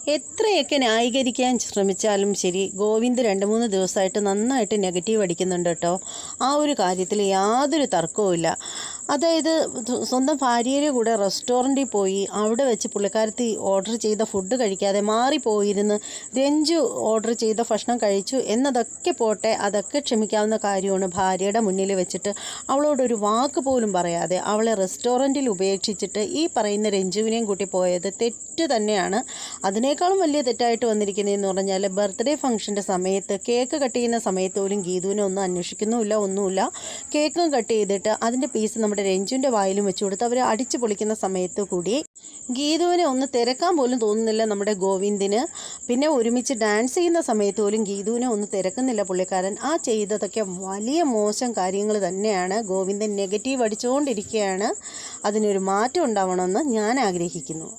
എത്രയൊക്കെ ന്യായീകരിക്കാൻ ശ്രമിച്ചാലും ശരി, ഗോവിന്ദ് 2-3 ദിവസമായിട്ട് നന്നായിട്ട് നെഗറ്റീവ് അടിക്കുന്നുണ്ട് കേട്ടോ. ആ ഒരു കാര്യത്തിൽ യാതൊരു തർക്കവുമില്ല. അതായത് സ്വന്തം ഭാര്യയുടെ കൂടെ റെസ്റ്റോറൻറ്റിൽ പോയി അവിടെ വെച്ച് പുള്ളിക്കാരത്തി ഓർഡർ ചെയ്ത ഫുഡ് കഴിക്കാതെ മാറിപ്പോയിരുന്ന് രഞ്ജു ഓർഡർ ചെയ്ത ഭക്ഷണം കഴിച്ചു എന്നതൊക്കെ പോട്ടെ, അതൊക്കെ ക്ഷമിക്കാവുന്ന കാര്യമാണ്. ഭാര്യയുടെ മുന്നിൽ വെച്ചിട്ട് അവളോടൊരു വാക്ക് പോലും പറയാതെ അവളെ റെസ്റ്റോറൻറ്റിൽ ഉപേക്ഷിച്ചിട്ട് ഈ പറയുന്ന രഞ്ജുവിനെയും കൂട്ടി പോയത് തെറ്റ് തന്നെയാണ്. അതിനേക്കാളും വലിയ തെറ്റായിട്ട് വന്നിരിക്കുന്നതെന്ന് പറഞ്ഞാൽ, ബർത്ത്ഡേ ഫംഗ്ഷൻ്റെ സമയത്ത് കേക്ക് കട്ട് ചെയ്യുന്ന സമയത്ത് പോലും ഗീതുവിനെ ഒന്നും അന്വേഷിക്കുന്നുമില്ല, ഒന്നുമില്ല. കേക്കും കട്ട് ചെയ്തിട്ട് അതിൻ്റെ പീസ് നമ്മുടെ രഞ്ജുവിൻ്റെ വായിലും വെച്ച് കൊടുത്ത് അവർ അടിച്ചു പൊളിക്കുന്ന സമയത്ത് കൂടി ഗീതുവിനെ ഒന്ന് തിരക്കാൻ പോലും തോന്നുന്നില്ല നമ്മുടെ ഗോവിന്ദിന്. പിന്നെ ഒരുമിച്ച് ഡാൻസ് ചെയ്യുന്ന സമയത്ത് പോലും ഗീതുവിനെ ഒന്ന് തിരക്കുന്നില്ല പുള്ളിക്കാരൻ. ആ ചെയ്തതൊക്കെ വലിയ മോശം കാര്യങ്ങൾ തന്നെയാണ്. ഗോവിന്ദൻ നെഗറ്റീവ് അടിച്ചുകൊണ്ടിരിക്കുകയാണ്. അതിനൊരു മാറ്റം ഉണ്ടാവണമെന്ന് ഞാൻ ആഗ്രഹിക്കുന്നു.